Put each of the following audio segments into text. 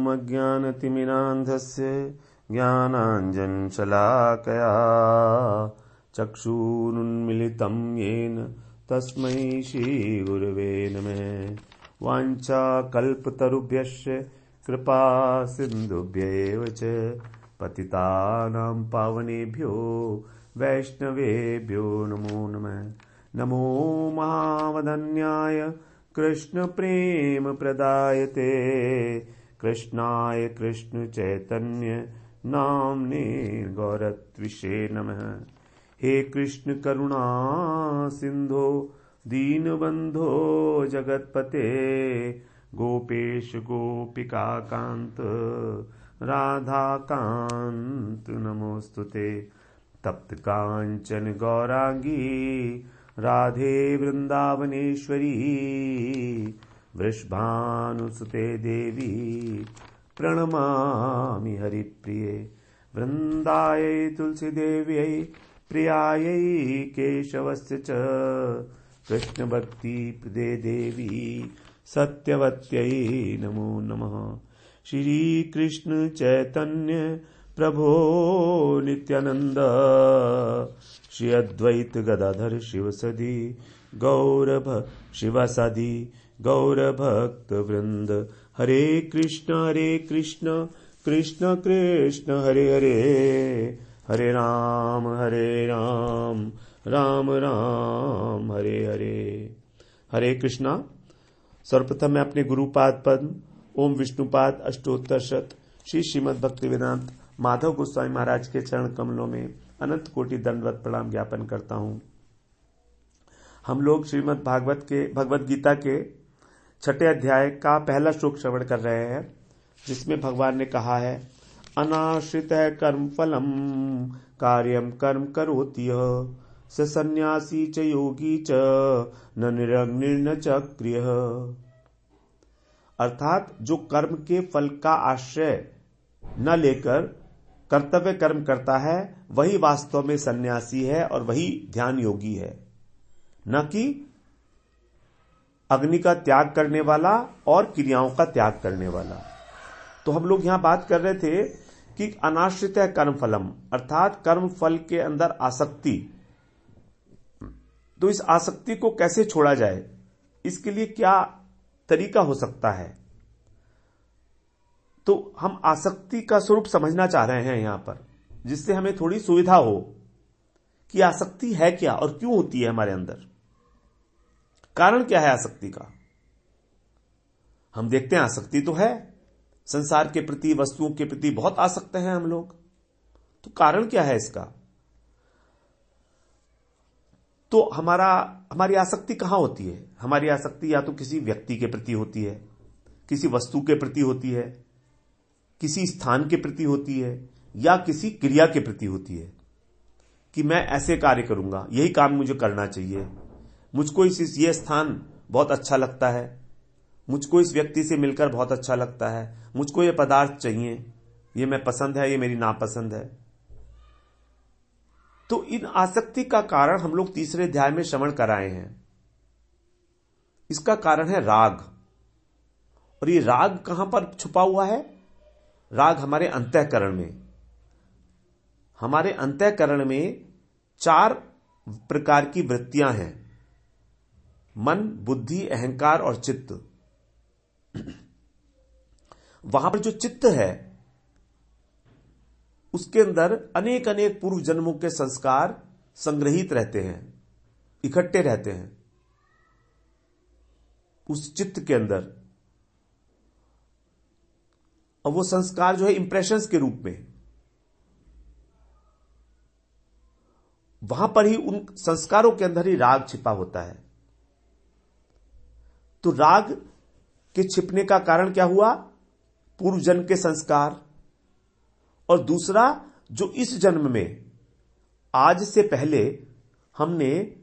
ओमज्ञानतिमिरान्धस्य ज्ञानाञ्जनशलाकया चक्षुरुन्मीलितं येन तस्मै श्रीगुरवे नमः। वाञ्छाकल्पतरुभ्यश्च कृपा सिन्धुभ्यैव च पतितानां पावनेभ्यो वैष्णवेभ्यो नमो नमः। नमो महावदन्याय कृष्णप्रेम प्रदायते कृष्णाय कृष्ण चैतन्य नाम्ने गौरत्विषे नमः। हे कृष्ण करुणा सिंधो दीनबंधो जगत्पते गोपेश गोपिका कांत राधा कांत नमोस्तुते। तप्त कांचन गौरांगी राधे वृंदावनेश्वरी वृषभानुसुते देवी प्रणमामि हरिप्रिये। वृंदायै तुलसीदेव्यै प्रियायै केशवस्य च कृष्णभक्तिप्रदे देवी सत्यवत्यै नमो नमः। श्री कृष्ण चैतन्य प्रभो नित्यानंद श्री अद्वैत गदाधर शिवसदि गौरभ शिवसदि गौरभक्त वृंद। हरे कृष्ण कृष्ण कृष्ण हरे हरे हरे राम राम राम हरे हरे। हरे कृष्णा। सर्वप्रथम मैं अपने गुरुपाद पद्म ओम विष्णुपाद अष्टोत्तर शत श्री श्रीमद् भक्तिवेदांत माधव गोस्वामी महाराज के चरण कमलों में अनंत कोटि दंडवत प्रणाम ज्ञापन करता हूं। हम लोग श्रीमद् भगवत गीता के 6 अध्याय का पहला श्लोक श्रवण कर रहे हैं, जिसमें भगवान ने कहा है अनाश्रित कर्म फलम कार्यम कर्म करोति स सन्यासी च योगी च न निरग्निर्न च क्रियः। अर्थात जो कर्म के फल का आश्रय न लेकर कर्तव्य कर्म करता है वही वास्तव में सन्यासी है और वही ध्यान योगी है, न कि अग्नि का त्याग करने वाला और क्रियाओं का त्याग करने वाला। तो हम लोग यहां बात कर रहे थे कि अनाश्रित है कर्म फलम, अर्थात कर्म फल के अंदर आसक्ति। तो इस आसक्ति को कैसे छोड़ा जाए, इसके लिए क्या तरीका हो सकता है। तो हम आसक्ति का स्वरूप समझना चाह रहे हैं यहां पर, जिससे हमें थोड़ी सुविधा हो कि आसक्ति है क्या और क्यों होती है हमारे अंदर, कारण क्या है आसक्ति का। हम देखते हैं आसक्ति तो है, संसार के प्रति वस्तुओं के प्रति बहुत आसक्त हैं हम लोग। तो कारण क्या है इसका। तो हमारी आसक्ति कहां होती है। हमारी आसक्ति या तो किसी व्यक्ति के प्रति होती है, किसी वस्तु के प्रति होती है, किसी स्थान के प्रति होती है, या किसी क्रिया के प्रति होती है कि मैं ऐसे कार्य करूंगा, यही काम मुझे करना चाहिए, मुझको ये स्थान बहुत अच्छा लगता है, मुझको इस व्यक्ति से मिलकर बहुत अच्छा लगता है, मुझको ये पदार्थ चाहिए, ये मैं पसंद है, ये मेरी नापसंद है। तो इन आसक्ति का कारण हम लोग तीसरे अध्याय में श्रवण कराए हैं। इसका कारण है राग। और ये राग कहां पर छुपा हुआ है। राग हमारे अंतःकरण में। हमारे अंतःकरण में 4 प्रकार की वृत्तियां हैं, मन, बुद्धि, अहंकार और चित्त। वहां पर जो चित्त है उसके अंदर अनेक अनेक पूर्व जन्मों के संस्कार संग्रहित रहते हैं, इकट्ठे रहते हैं उस चित्त के अंदर। और वो संस्कार जो है इंप्रेशंस के रूप में, वहां पर ही उन संस्कारों के अंदर ही राग छिपा होता है। तो राग के छिपने का कारण क्या हुआ, पूर्व जन्म के संस्कार। और दूसरा, जो इस जन्म में आज से पहले हमने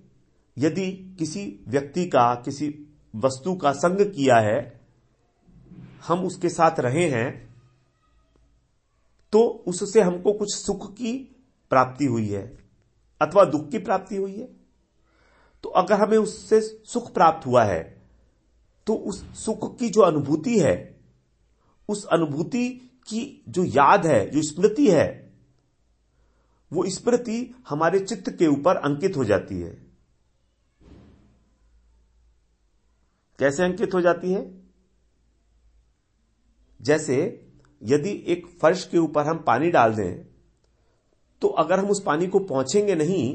यदि किसी व्यक्ति का, किसी वस्तु का संग किया है, हम उसके साथ रहे हैं, तो उससे हमको कुछ सुख की प्राप्ति हुई है अथवा दुख की प्राप्ति हुई है। तो अगर हमें उससे सुख प्राप्त हुआ है तो उस सुख की जो अनुभूति है उस अनुभूति की जो याद है, जो स्मृति है, वो स्मृति हमारे चित्त के ऊपर अंकित हो जाती है। कैसे अंकित हो जाती है? जैसे यदि एक फर्श के ऊपर हम पानी डाल दें, तो अगर हम उस पानी को पोंछेंगे नहीं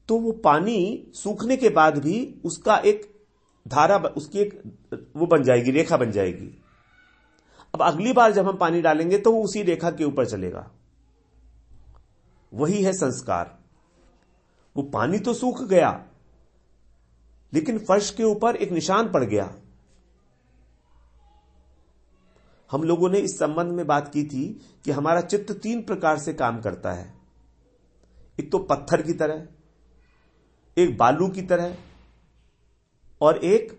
तो वो पानी सूखने के बाद भी उसका एक धारा, उसकी एक वो बन जाएगी, रेखा बन जाएगी। अब अगली बार जब हम पानी डालेंगे तो वो उसी रेखा के ऊपर चलेगा। वही है संस्कार। वो पानी तो सूख गया, लेकिन फर्श के ऊपर एक निशान पड़ गया। हम लोगों ने इस संबंध में बात की थी कि हमारा चित्त 3 प्रकार से काम करता है। एक तो पत्थर की तरह, एक बालू की तरह, और एक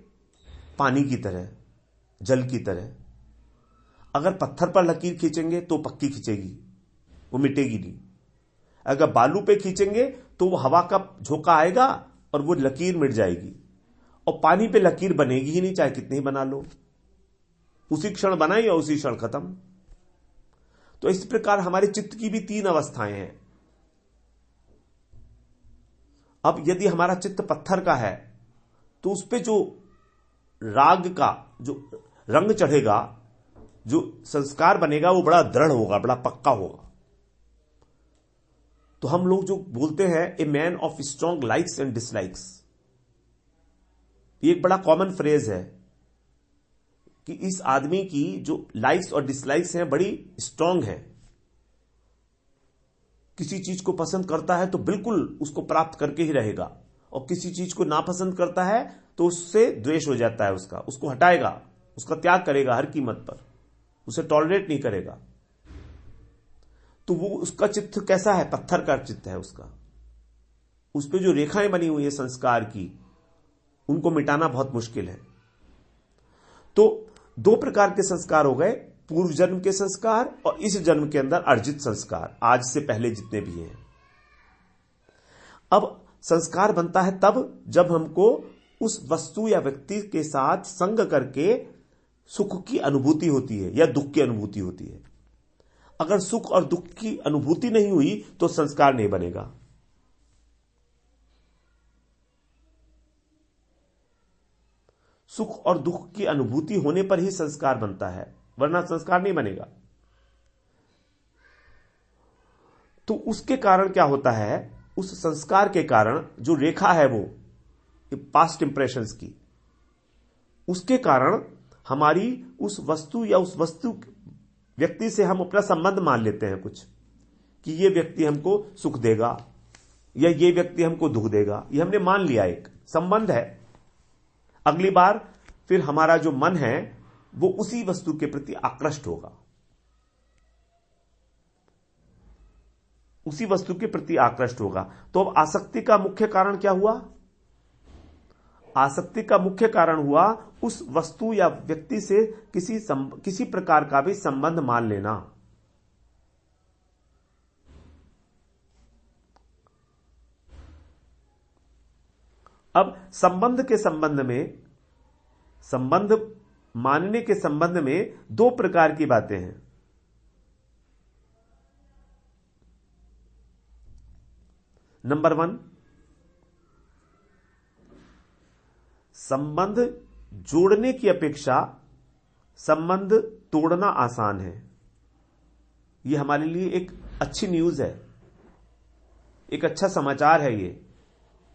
पानी की तरह, जल की तरह। अगर पत्थर पर लकीर खींचेंगे तो पक्की खींचेगी, वो मिटेगी नहीं। अगर बालू पे खींचेंगे तो वो हवा का झोंका आएगा और वो लकीर मिट जाएगी। और पानी पे लकीर बनेगी ही नहीं, चाहे कितनी ही बना लो। उसी क्षण बनाई और उसी क्षण खत्म। तो इस प्रकार हमारे चित्त की भी 3 अवस्थाएं हैं। अब यदि हमारा चित्त पत्थर का है तो उस पे जो राग का जो रंग चढ़ेगा, जो संस्कार बनेगा, वो बड़ा दृढ़ होगा, बड़ा पक्का होगा। तो हम लोग जो बोलते हैं a man of strong likes and dislikes, ये एक बड़ा कॉमन फ्रेज है कि इस आदमी की जो लाइक्स और डिसलाइक्स हैं बड़ी स्ट्रांग है। किसी चीज को पसंद करता है तो बिल्कुल उसको प्राप्त करके ही रहेगा, और किसी चीज को नापसंद करता है तो उससे द्वेष हो जाता है, उसको हटाएगा, उसका त्याग करेगा हर कीमत पर, उसे टॉलरेट नहीं करेगा। तो वो उसका चित्त कैसा है? पत्थर का चित्त है उसका। उस पे जो रेखाएं बनी हुई है संस्कार की, उनको मिटाना बहुत मुश्किल है। तो 2 प्रकार के संस्कार हो गए, पूर्व जन्म के संस्कार और इस जन्म के अंदर अर्जित संस्कार, आज से पहले जितने भी हैं। अब संस्कार बनता है तब जब हमको उस वस्तु या व्यक्ति के साथ संग करके सुख की अनुभूति होती है या दुख की अनुभूति होती है। अगर सुख और दुख की अनुभूति नहीं हुई तो संस्कार नहीं बनेगा। सुख और दुख की अनुभूति होने पर ही संस्कार बनता है, वरना संस्कार नहीं बनेगा। तो उसके कारण क्या होता है? उस संस्कार के कारण जो रेखा है वो पास्ट इंप्रेशंस की, उसके कारण हमारी उस वस्तु या उस वस्तु व्यक्ति से हम अपना संबंध मान लेते हैं कुछ, कि ये व्यक्ति हमको सुख देगा या ये व्यक्ति हमको दुख देगा। ये हमने मान लिया, एक संबंध है। अगली बार फिर हमारा जो मन है वो उसी वस्तु के प्रति आकृष्ट होगा, उसी वस्तु के प्रति आकृष्ट होगा। तो अब आसक्ति का मुख्य कारण क्या हुआ? आसक्ति का मुख्य कारण हुआ उस वस्तु या व्यक्ति से किसी प्रकार का भी संबंध मान लेना। अब संबंध मानने के संबंध में 2 प्रकार की बातें हैं। नंबर 1, संबंध जोड़ने की अपेक्षा संबंध तोड़ना आसान है। यह हमारे लिए एक अच्छी न्यूज है, एक अच्छा समाचार है, ये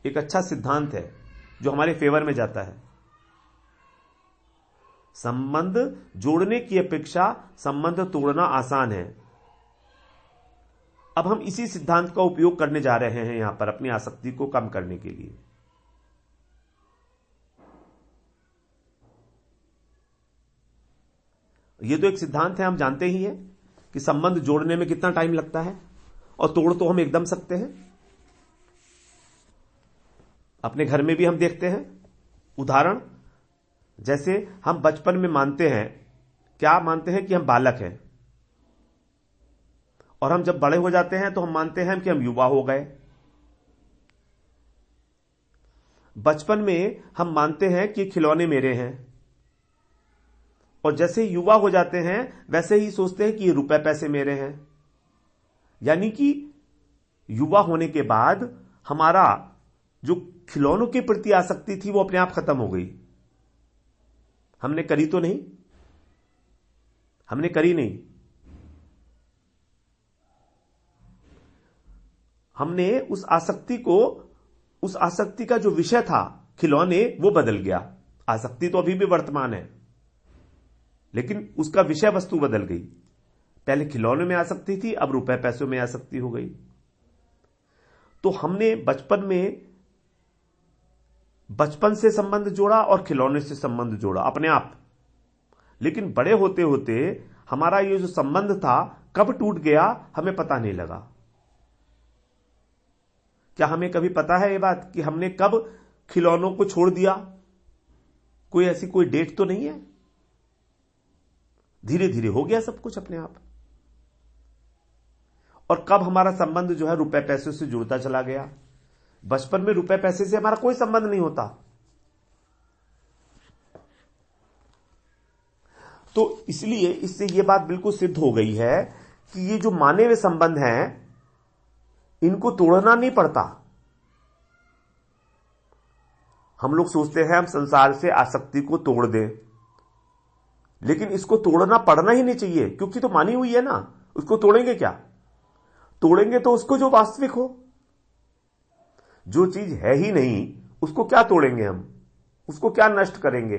एक अच्छा सिद्धांत है जो हमारे फेवर में जाता है। संबंध जोड़ने की अपेक्षा संबंध तोड़ना आसान है। अब हम इसी सिद्धांत का उपयोग करने जा रहे हैं यहां पर अपनी आसक्ति को कम करने के लिए। यह तो एक सिद्धांत है, हम जानते ही हैं कि संबंध जोड़ने में कितना टाइम लगता है, और तोड़ तो हम एकदम सकते हैं। अपने घर में भी हम देखते हैं उदाहरण, जैसे हम बचपन में मानते हैं, क्या मानते हैं कि हम बालक हैं, और हम जब बड़े हो जाते हैं तो हम मानते हैं कि हम युवा हो गए। बचपन में हम मानते हैं कि खिलौने मेरे हैं, और जैसे युवा हो जाते हैं वैसे ही सोचते हैं कि ये रुपए पैसे मेरे हैं। यानी कि युवा होने के बाद हमारा जो खिलौनों के प्रति आसक्ति थी वो अपने आप खत्म हो गई। हमने करी तो नहीं, हमने करी नहीं, हमने उस आसक्ति का जो विषय था खिलौने वो बदल गया। आसक्ति तो अभी भी वर्तमान है लेकिन उसका विषय वस्तु बदल गई। पहले खिलौने में आसक्ति थी, अब रुपए पैसों में आसक्ति हो गई। तो हमने बचपन से संबंध जोड़ा और खिलौने से संबंध जोड़ा अपने आप। लेकिन बड़े होते होते हमारा ये जो संबंध था कब टूट गया हमें पता नहीं लगा। क्या हमें कभी पता है ये बात कि हमने कब खिलौनों को छोड़ दिया? कोई ऐसी कोई डेट तो नहीं है। धीरे धीरे हो गया सब कुछ अपने आप। और कब हमारा संबंध जो है रुपए पैसे से जुड़ता चला गया। बचपन में रुपए पैसे से हमारा कोई संबंध नहीं होता। तो इसलिए इससे यह बात बिल्कुल सिद्ध हो गई है कि ये जो माने हुए संबंध हैं इनको तोड़ना नहीं पड़ता। हम लोग सोचते हैं हम संसार से आसक्ति को तोड़ दें, लेकिन इसको तोड़ना पड़ना ही नहीं चाहिए क्योंकि तो मानी हुई है ना। उसको तोड़ेंगे क्या? तोड़ेंगे तो उसको जो वास्तविक हो। जो चीज है ही नहीं उसको क्या तोड़ेंगे हम? उसको क्या नष्ट करेंगे?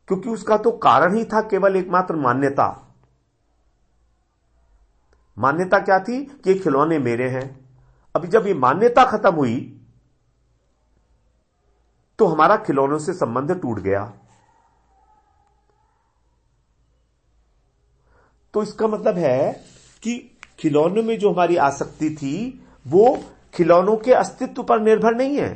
क्योंकि उसका तो कारण ही था केवल एकमात्र मान्यता। मान्यता क्या थी कि ये खिलौने मेरे हैं। अभी जब ये मान्यता खत्म हुई तो हमारा खिलौनों से संबंध टूट गया। तो इसका मतलब है कि खिलौनों में जो हमारी आसक्ति थी वो खिलौनों के अस्तित्व पर निर्भर नहीं है,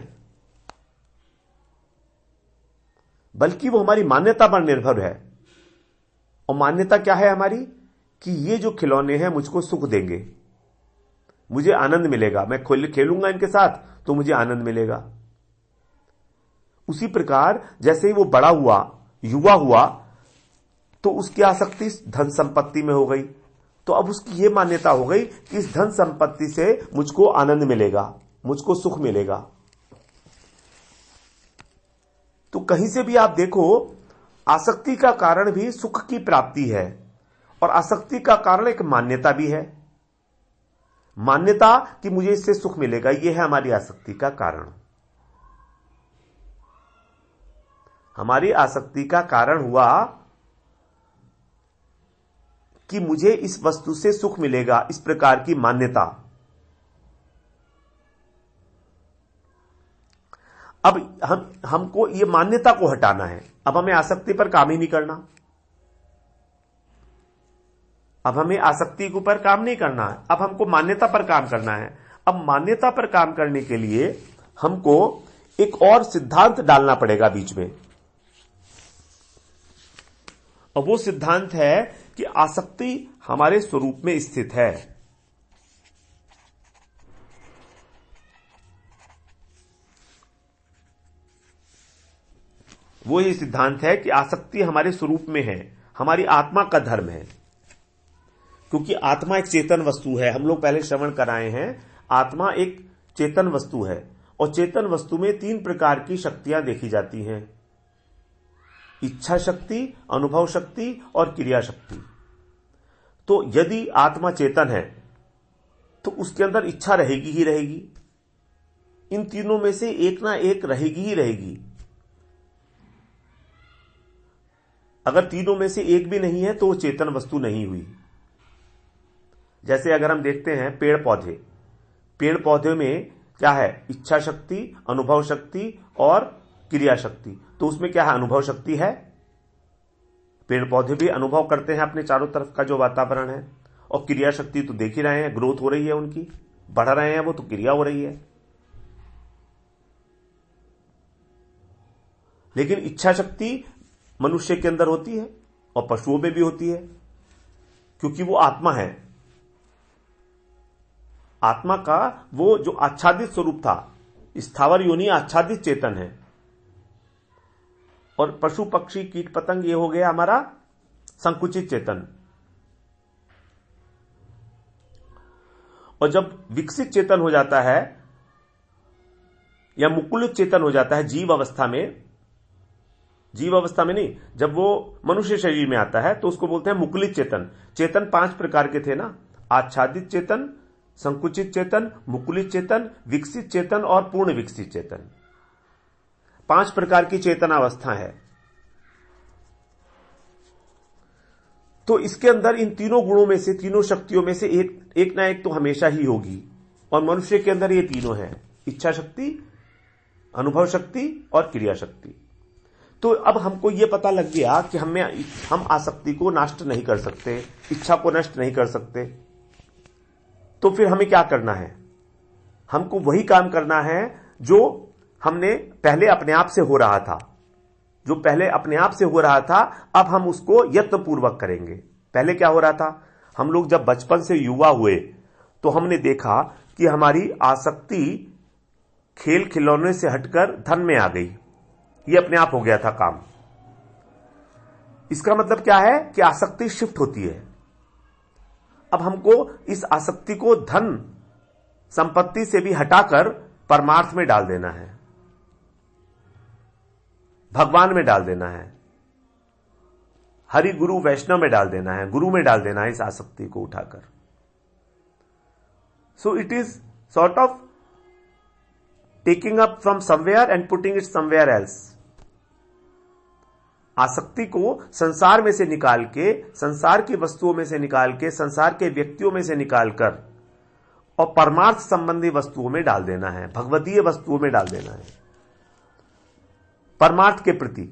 बल्कि वो हमारी मान्यता पर निर्भर है। और मान्यता क्या है हमारी? कि ये जो खिलौने हैं मुझको सुख देंगे, मुझे आनंद मिलेगा, मैं खेलूंगा इनके साथ तो मुझे आनंद मिलेगा। उसी प्रकार जैसे ही वो बड़ा हुआ, युवा हुआ, तो उसकी आसक्ति धन संपत्ति में हो गई। तो अब उसकी यह मान्यता हो गई कि इस धन संपत्ति से मुझको आनंद मिलेगा, मुझको सुख मिलेगा। तो कहीं से भी आप देखो आसक्ति का कारण भी सुख की प्राप्ति है और आसक्ति का कारण एक मान्यता भी है। मान्यता कि मुझे इससे सुख मिलेगा, यह है हमारी आसक्ति का कारण। हमारी आसक्ति का कारण हुआ कि मुझे इस वस्तु से सुख मिलेगा, इस प्रकार की मान्यता। अब हमको ये मान्यता को हटाना है। अब हमें आसक्ति पर काम ही नहीं करना। अब हमें आसक्ति के ऊपर काम नहीं करना है, अब हमको मान्यता पर काम करना है। अब मान्यता पर काम करने के लिए हमको एक और सिद्धांत डालना पड़ेगा बीच में। और वो सिद्धांत है कि आसक्ति हमारे स्वरूप में स्थित है। वो ये सिद्धांत है कि आसक्ति हमारे स्वरूप में है, हमारी आत्मा का धर्म है। क्योंकि आत्मा एक चेतन वस्तु है। हम लोग पहले श्रवण कराए हैं, आत्मा एक चेतन वस्तु है और चेतन वस्तु में 3 प्रकार की शक्तियां देखी जाती हैं: इच्छा शक्ति, अनुभव शक्ति और क्रिया शक्ति। तो यदि आत्मा चेतन है तो उसके अंदर इच्छा रहेगी ही रहेगी। इन तीनों में से एक ना एक रहेगी ही रहेगी। अगर तीनों में से एक भी नहीं है तो वो चेतन वस्तु नहीं हुई। जैसे अगर हम देखते हैं पेड़ पौधे में क्या है? इच्छा शक्ति, अनुभव शक्ति और क्रिया शक्ति। तो उसमें क्या है? अनुभव शक्ति है। पेड़ पौधे भी अनुभव करते हैं अपने चारों तरफ का जो वातावरण है। और क्रिया शक्ति तो देख ही रहे हैं, ग्रोथ हो रही है उनकी, बढ़ रहे हैं वो, तो क्रिया हो रही है। लेकिन इच्छा शक्ति मनुष्य के अंदर होती है और पशुओं में भी होती है, क्योंकि वो आत्मा है। आत्मा का वो जो आच्छादित स्वरूप था, स्थावर योनि आच्छादित चेतन है। और पशु पक्षी कीट पतंग ये हो गया हमारा संकुचित चेतन। और जब विकसित चेतन हो जाता है या मुकुलित चेतन हो जाता है जीव अवस्था में नहीं, जब वो मनुष्य शरीर में आता है तो उसको बोलते हैं मुकुलित चेतन। चेतन 5 प्रकार के थे ना, आच्छादित चेतन, संकुचित चेतन, मुकुलित चेतन, विकसित चेतन और पूर्ण विकसित चेतन। 5 प्रकार की चेतनावस्था है। तो इसके अंदर इन तीनों गुणों में से, तीनों शक्तियों में से एक ना एक तो हमेशा ही होगी। और मनुष्य के अंदर ये तीनों हैं, इच्छा शक्ति, अनुभव शक्ति और क्रिया शक्ति। तो अब हमको यह पता लग गया कि हम आसक्ति को नष्ट नहीं कर सकते, इच्छा को नष्ट नहीं कर सकते। तो फिर हमें क्या करना है? हमको वही काम करना है जो हमने पहले अपने आप से हो रहा था। जो पहले अपने आप से हो रहा था, अब हम उसको यत्नपूर्वक करेंगे। पहले क्या हो रहा था? हम लोग जब बचपन से युवा हुए तो हमने देखा कि हमारी आसक्ति खेल खिलौने से हटकर धन में आ गई। ये अपने आप हो गया था काम। इसका मतलब क्या है कि आसक्ति शिफ्ट होती है। अब हमको इस आसक्ति को धन संपत्ति से भी हटाकर परमार्थ में डाल देना है, भगवान में डाल देना है, हरि गुरु वैष्णव में डाल देना है, गुरु में डाल देना है इस आसक्ति को उठाकर। So it is sort of taking up from somewhere and putting it somewhere else. आसक्ति को संसार में से निकाल के, संसार की वस्तुओं में से निकाल के, संसार के व्यक्तियों में से निकालकर और परमार्थ संबंधी वस्तुओं में डाल देना है, भगवतीय वस्तुओं में डाल देना है, परमार्थ के प्रति।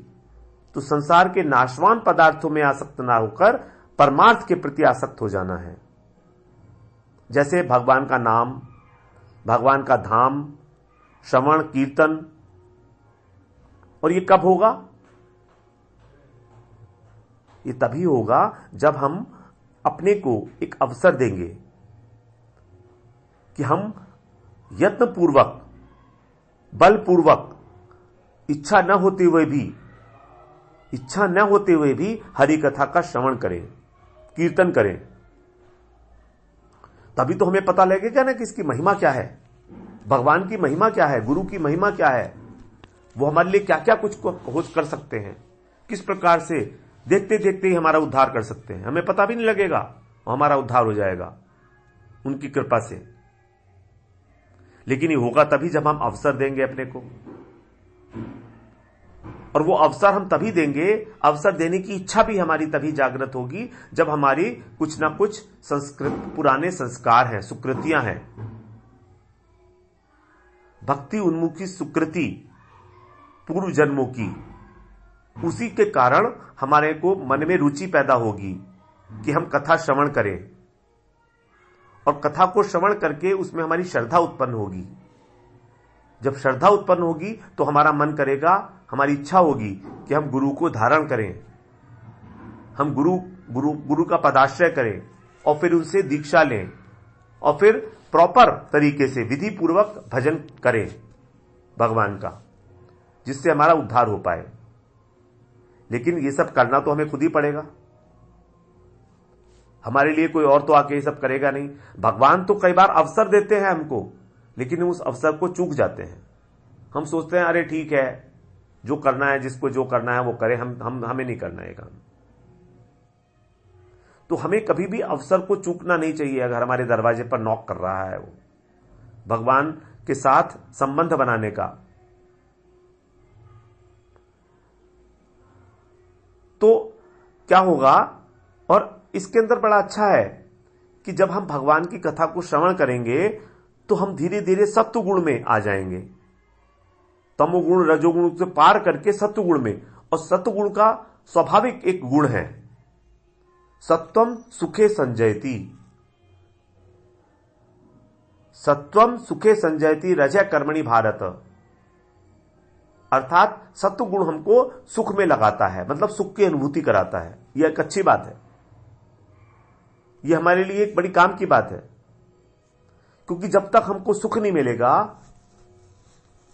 तो संसार के नाशवान पदार्थों में आसक्त ना होकर परमार्थ के प्रति आसक्त हो जाना है। जैसे भगवान का नाम, भगवान का धाम, श्रवण कीर्तन। और ये कब होगा? ये तभी होगा जब हम अपने को एक अवसर देंगे कि हम यत्नपूर्वक, बलपूर्वक, इच्छा न होते हुए भी हरि कथा का श्रवण करें, कीर्तन करें। तभी तो हमें पता लगेगा ना कि इसकी महिमा क्या है, भगवान की महिमा क्या है, गुरु की महिमा क्या है, वो हमारे लिए क्या क्या कुछ खोज कर सकते हैं, किस प्रकार से देखते देखते ही हमारा उद्धार कर सकते हैं। हमें पता भी नहीं लगेगा और हमारा उद्धार हो जाएगा उनकी कृपा से। लेकिन ये होगा तभी जब हम अवसर देंगे अपने को। और वो अवसर हम तभी देंगे, अवसर देने की इच्छा भी हमारी तभी जागृत होगी जब हमारी कुछ ना कुछ पुराने संस्कार हैं, सुकृतियां हैं, भक्ति उन्मुखी सुकृति पूर्व जन्मों की। उसी के कारण हमारे को मन में रुचि पैदा होगी कि हम कथा श्रवण करें, और कथा को श्रवण करके उसमें हमारी श्रद्धा उत्पन्न होगी। जब श्रद्धा उत्पन्न होगी तो हमारा मन करेगा, हमारी इच्छा होगी कि हम गुरु को धारण करें, हम गुरु का पदाश्रय करें और फिर उनसे दीक्षा लें और फिर प्रॉपर तरीके से विधि पूर्वक भजन करें भगवान का, जिससे हमारा उद्धार हो पाए। लेकिन ये सब करना तो हमें खुद ही पड़ेगा, हमारे लिए कोई और तो आके ये सब करेगा नहीं। भगवान तो कई बार अवसर देते हैं हमको, लेकिन उस अवसर को चूक जाते हैं। हम सोचते हैं अरे ठीक है, जो करना है, जिसको जो करना है वो करे, हमें नहीं करना है काम। तो हमें कभी भी अवसर को चूकना नहीं चाहिए। अगर हमारे दरवाजे पर नॉक कर रहा है वो भगवान के साथ संबंध बनाने का, तो क्या होगा? और इसके अंदर बड़ा अच्छा है कि जब हम भगवान की कथा को श्रवण करेंगे तो हम धीरे धीरे सत्वगुण में आ जाएंगे, तमोगुण रजोगुण से पार करके सत्वगुण में। और सत्वगुण का स्वाभाविक एक गुण है, सत्वम सुखे संजयति, सत्वम सुखे संजयति रजः कर्मणि भारत। अर्थात सत्वगुण हमको सुख में लगाता है, मतलब सुख की अनुभूति कराता है। यह एक अच्छी बात है, यह हमारे लिए एक बड़ी काम की बात है। क्योंकि जब तक हमको सुख नहीं मिलेगा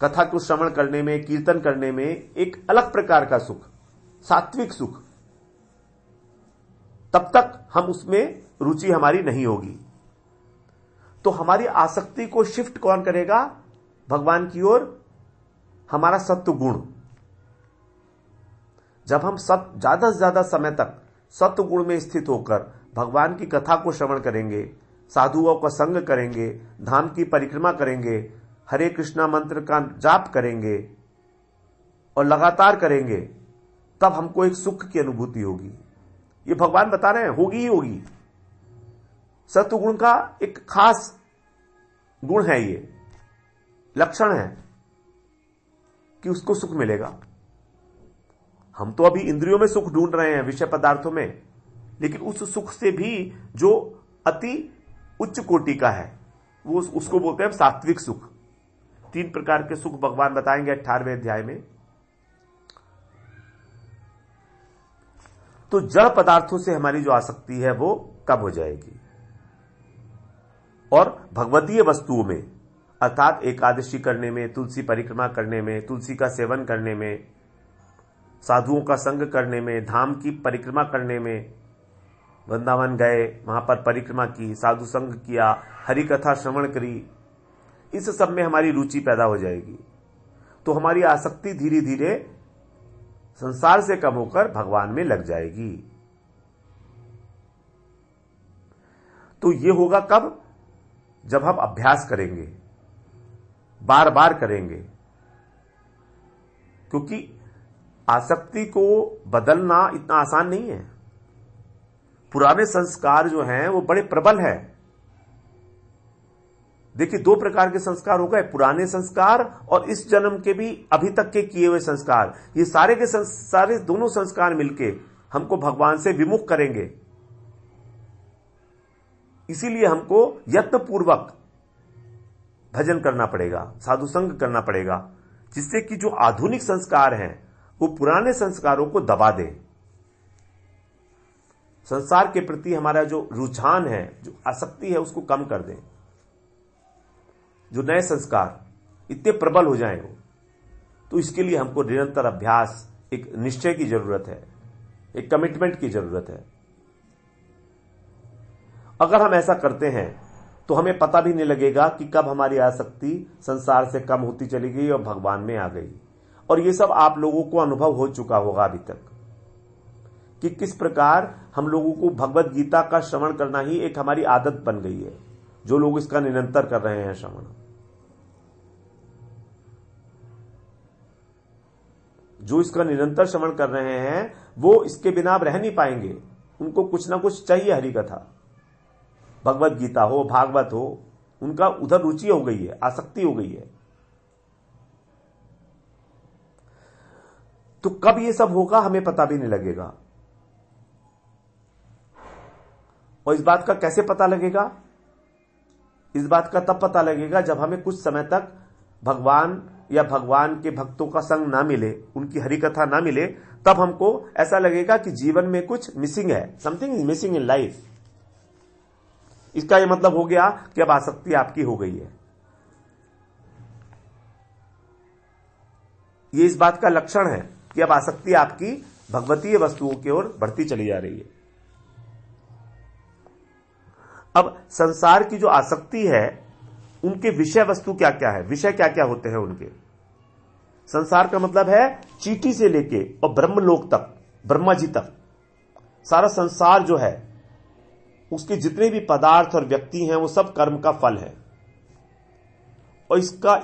कथा को श्रवण करने में, कीर्तन करने में एक अलग प्रकार का सुख, सात्विक सुख, तब तक हम उसमें रुचि हमारी नहीं होगी। तो हमारी आसक्ति को शिफ्ट कौन करेगा भगवान की ओर? हमारा सत्व गुण। जब हम ज्यादा से ज्यादा समय तक सत्व गुण में स्थित होकर भगवान की कथा को श्रवण करेंगे, साधुओं का संग करेंगे, धाम की परिक्रमा करेंगे, हरे कृष्णा मंत्र का जाप करेंगे और लगातार करेंगे, तब हमको एक सुख की अनुभूति होगी। ये भगवान बता रहे हैं, होगी ही होगी। सत्व गुण का एक खास गुण है, ये लक्षण है कि उसको सुख मिलेगा। हम तो अभी इंद्रियों में सुख ढूंढ रहे हैं, विषय पदार्थों में, लेकिन उस सुख से भी जो अति उच्च कोटि का है वो उसको बोलते हैं सात्विक सुख। 3 प्रकार के सुख भगवान बताएंगे 18वें अध्याय में। तो जड़ पदार्थों से हमारी जो आसक्ति है वो कब हो जाएगी, और भगवतीय वस्तुओं में अर्थात एकादशी करने में, तुलसी परिक्रमा करने में, तुलसी का सेवन करने में, साधुओं का संग करने में, धाम की परिक्रमा करने में, वृंदावन गए, वहां पर परिक्रमा की, साधु संग किया, हरि कथा श्रवण करी, इस सब में हमारी रुचि पैदा हो जाएगी। तो हमारी आसक्ति धीरे धीरे संसार से कम होकर भगवान में लग जाएगी। तो ये होगा कब? जब हम अभ्यास करेंगे, बार बार करेंगे। क्योंकि आसक्ति को बदलना इतना आसान नहीं है। पुराने संस्कार जो हैं वो बड़े प्रबल है। देखिए 2 प्रकार के संस्कार हो गए, पुराने संस्कार और इस जन्म के भी अभी तक के किए हुए संस्कार। ये सारे के सारे दोनों संस्कार मिलके हमको भगवान से विमुख करेंगे। इसीलिए हमको यत्नपूर्वक भजन करना पड़ेगा, साधु संग करना पड़ेगा, जिससे कि जो आधुनिक संस्कार हैं वो पुराने संस्कारों को दबा दे। संसार के प्रति हमारा जो रुझान है, जो आसक्ति है, उसको कम कर दें। जो नए संस्कार इतने प्रबल हो जाएं, तो इसके लिए हमको निरंतर अभ्यास, एक निश्चय की जरूरत है, एक कमिटमेंट की जरूरत है। अगर हम ऐसा करते हैं तो हमें पता भी नहीं लगेगा कि कब हमारी आसक्ति संसार से कम होती चली गई और भगवान में आ गई। और ये सब आप लोगों को अनुभव हो चुका होगा अभी तक कि किस प्रकार हम लोगों को भगवत गीता का श्रवण करना ही एक हमारी आदत बन गई है, जो लोग इसका निरंतर कर रहे हैं श्रवण। जो इसका निरंतर श्रवण कर रहे हैं वो इसके बिना अब रह नहीं पाएंगे। उनको कुछ ना कुछ चाहिए, हरि कथा, भगवत गीता हो, भागवत हो, उनका उधर रुचि हो गई है, आसक्ति हो गई है। तो कब ये सब होगा हमें पता भी नहीं लगेगा। और इस बात का कैसे पता लगेगा? इस बात का तब पता लगेगा जब हमें कुछ समय तक भगवान या भगवान के भक्तों का संग ना मिले, उनकी हरि कथा ना मिले, तब हमको ऐसा लगेगा कि जीवन में कुछ मिसिंग है, something is missing in life. इसका यह मतलब हो गया कि अब आसक्ति आपकी हो गई है। ये इस बात का लक्षण है कि अब आसक्ति आपकी भगवतीय वस्तुओं की ओर बढ़ती चली जा रही है। अब संसार की जो आसक्ति है, उनके विषय वस्तु क्या क्या है, विषय क्या क्या होते हैं उनके। संसार का मतलब है चींटी से लेके और ब्रह्मलोक तक, ब्रह्मा जी तक, सारा संसार जो है, उसके जितने भी पदार्थ और व्यक्ति हैं वो सब कर्म का फल है। और इसका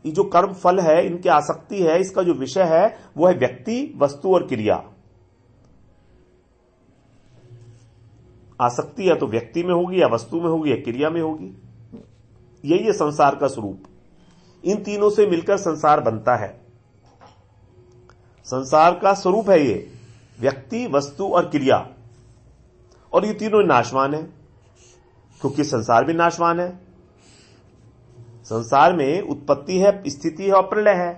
जो कर्म फल है, इनकी आसक्ति है, इसका जो विषय है वो है व्यक्ति, वस्तु और क्रिया। आसक्ति या तो व्यक्ति में होगी, या वस्तु में होगी, या क्रिया में होगी। यही है संसार का स्वरूप। इन तीनों से मिलकर संसार बनता है। संसार का स्वरूप है ये व्यक्ति, वस्तु और क्रिया। और ये तीनों नाशवान है, क्योंकि संसार भी नाशवान है। संसार में उत्पत्ति है, स्थिति है और प्रलय है।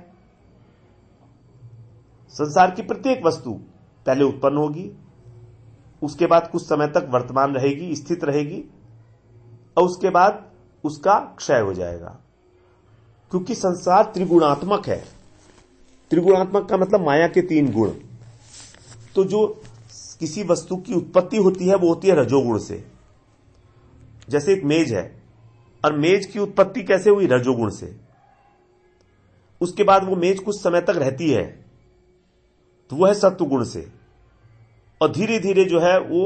संसार की प्रत्येक वस्तु पहले उत्पन्न होगी, उसके बाद कुछ समय तक वर्तमान रहेगी, स्थित रहेगी, और उसके बाद उसका क्षय हो जाएगा। क्योंकि संसार त्रिगुणात्मक है। त्रिगुणात्मक का मतलब माया के 3 गुण। तो जो किसी वस्तु की उत्पत्ति होती है वो होती है रजोगुण से। जैसे एक मेज है, और मेज की उत्पत्ति कैसे हुई? रजोगुण से। उसके बाद वो मेज कुछ समय तक रहती है तो वो है सत्वगुण से, और धीरे धीरे जो है वो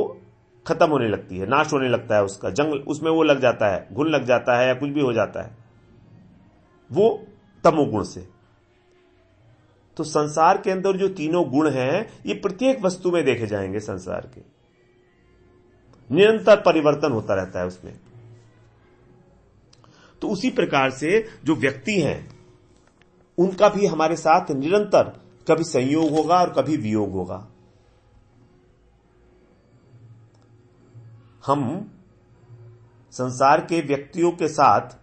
खत्म होने लगती है, नाश होने लगता है, उसका जंग उसमें वो लग जाता है, घुन लग जाता है या कुछ भी हो जाता है, वो तमोगुण से। तो संसार के अंदर जो तीनों गुण हैं ये प्रत्येक वस्तु में देखे जाएंगे। संसार के निरंतर परिवर्तन होता रहता है उसमें। तो उसी प्रकार से जो व्यक्ति हैं उनका भी हमारे साथ निरंतर कभी संयोग होगा और कभी वियोग होगा। हम संसार के व्यक्तियों के साथ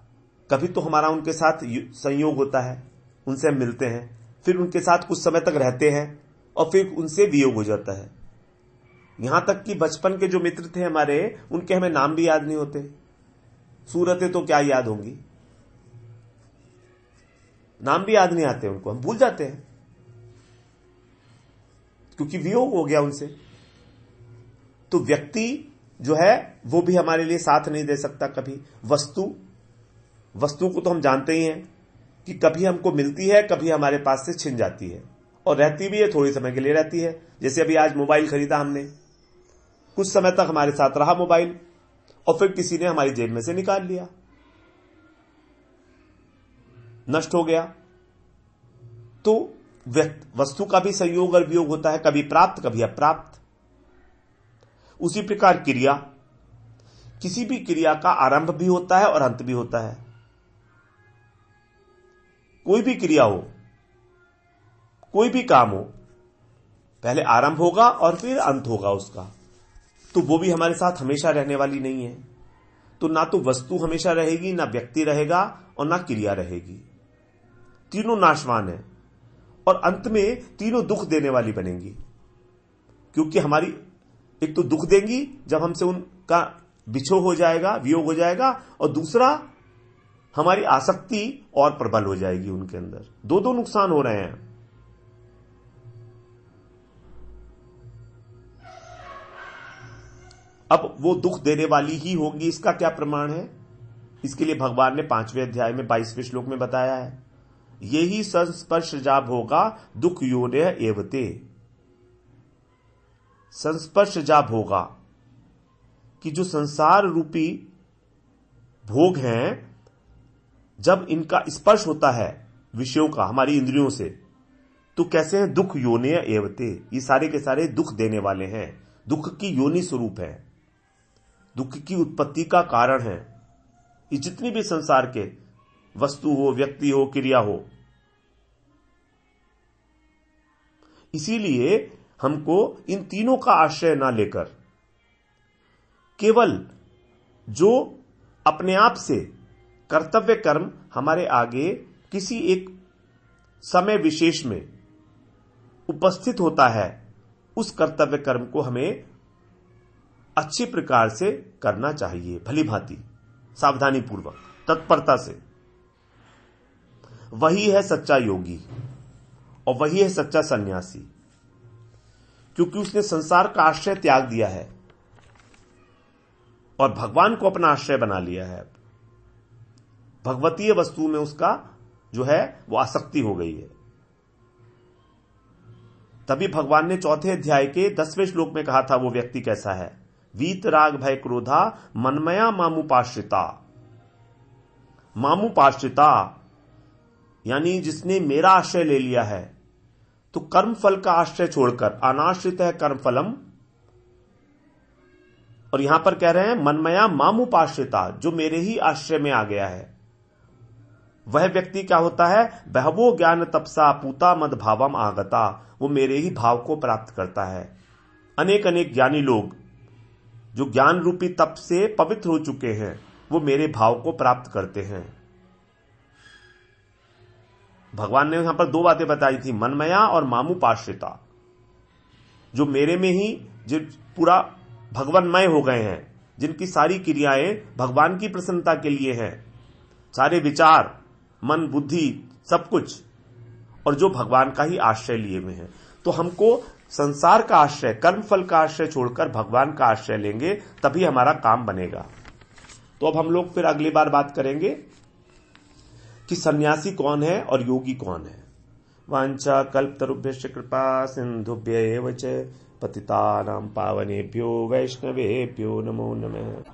कभी तो हमारा उनके साथ संयोग होता है, उनसे हम मिलते हैं, फिर उनके साथ कुछ समय तक रहते हैं और फिर उनसे वियोग हो जाता है। यहां तक कि बचपन के जो मित्र थे हमारे, उनके हमें नाम भी याद नहीं होते, सूरतें तो क्या याद होंगी, नाम भी याद नहीं आते उनको, हम भूल जाते हैं क्योंकि वियोग हो गया उनसे। तो व्यक्ति जो है वो भी हमारे लिए साथ नहीं दे सकता कभी। वस्तु को तो हम जानते ही हैं कि कभी हमको मिलती है, कभी हमारे पास से छिन जाती है, और रहती भी है, थोड़ी समय के लिए रहती है। जैसे अभी आज मोबाइल खरीदा हमने, कुछ समय तक हमारे साथ रहा मोबाइल, और फिर किसी ने हमारी जेब में से निकाल लिया, नष्ट हो गया। तो वस्तु का भी संयोग और वियोग होता है, कभी प्राप्त कभी अप्राप्त। उसी प्रकार क्रिया, किसी भी क्रिया का आरंभ भी होता है और अंत भी होता है। कोई भी क्रिया हो, कोई भी काम हो, पहले आरंभ होगा और फिर अंत होगा उसका। तो वो भी हमारे साथ हमेशा रहने वाली नहीं है। तो ना तो वस्तु हमेशा रहेगी, ना व्यक्ति रहेगा, और ना क्रिया रहेगी। तीनों नाशवान है, और अंत में तीनों दुख देने वाली बनेंगी। क्योंकि हमारी एक तो दुख देंगी जब हमसे उनका बिछोह हो जाएगा, वियोग हो जाएगा, और दूसरा हमारी आसक्ति और प्रबल हो जाएगी उनके अंदर। दो नुकसान हो रहे हैं। अब वो दुख देने वाली ही होगी, इसका क्या प्रमाण है? इसके लिए भगवान ने 5वें अध्याय में 22वें श्लोक में बताया है, यही संस्पर्श जाब होगा दुख योनय एवते। संस्पर्श जाब होगा कि जो संसार रूपी भोग हैं, जब इनका स्पर्श होता है विषयों का हमारी इंद्रियों से, तो कैसे हैं? दुख योनय एवते, ये सारे के सारे दुख देने वाले हैं, दुख की योनि स्वरूप है, दुख की उत्पत्ति का कारण है। ये जितनी भी संसार के वस्तु हो, व्यक्ति हो, क्रिया हो। इसीलिए हमको इन तीनों का आश्रय ना लेकर केवल जो अपने आप से कर्तव्य कर्म हमारे आगे किसी एक समय विशेष में उपस्थित होता है, उस कर्तव्य कर्म को हमें अच्छी प्रकार से करना चाहिए, भली भांति, सावधानी पूर्वक, तत्परता से। वही है सच्चा योगी और वही है सच्चा सन्यासी, क्योंकि उसने संसार का आश्रय त्याग दिया है और भगवान को अपना आश्रय बना लिया है। भगवतीय वस्तु में उसका जो है वो आसक्ति हो गई है। तभी भगवान ने 4थे अध्याय के 10वें श्लोक में कहा था वो व्यक्ति कैसा है, वीत राग भय क्रोधा मनमया मामुपाश्रिता। मामुपाश्रिता यानी जिसने मेरा आश्रय ले लिया है, तो कर्म फल का आश्रय छोड़कर, अनाश्रित है कर्म फलम, और यहां पर कह रहे हैं मनमया मामुपाश्रिता, जो मेरे ही आश्रय में आ गया है, वह व्यक्ति क्या होता है, बहवो ज्ञान तपसा पूता मद भावम आगता, वो मेरे ही भाव को प्राप्त करता है। अनेक अनेक ज्ञानी लोग जो ज्ञान रूपी तप से पवित्र हो चुके हैं, वो मेरे भाव को प्राप्त करते हैं। भगवान ने यहां पर 2 बातें बताई थी, मनमया और मामुपाश्रिता, जो मेरे में ही जो पूरा भगवानमय हो गए हैं, जिनकी सारी क्रियाएं भगवान की प्रसन्नता के लिए हैं, सारे विचार मन, बुद्धि, सब कुछ, और जो भगवान का ही आश्रय लिए हुए हैं। तो हमको संसार का आश्रय, कर्म फल का आश्रय छोड़कर भगवान का आश्रय लेंगे, तभी हमारा काम बनेगा। तो अब हम लोग फिर अगली बार बात करेंगे कि सन्यासी कौन है और योगी कौन है। वांछा कल्पतरुभ्यश्च कृपा सिंधुभ्य एव च पतितानां पावनेभ्यो वैष्णवेभ्यो नमो नमः।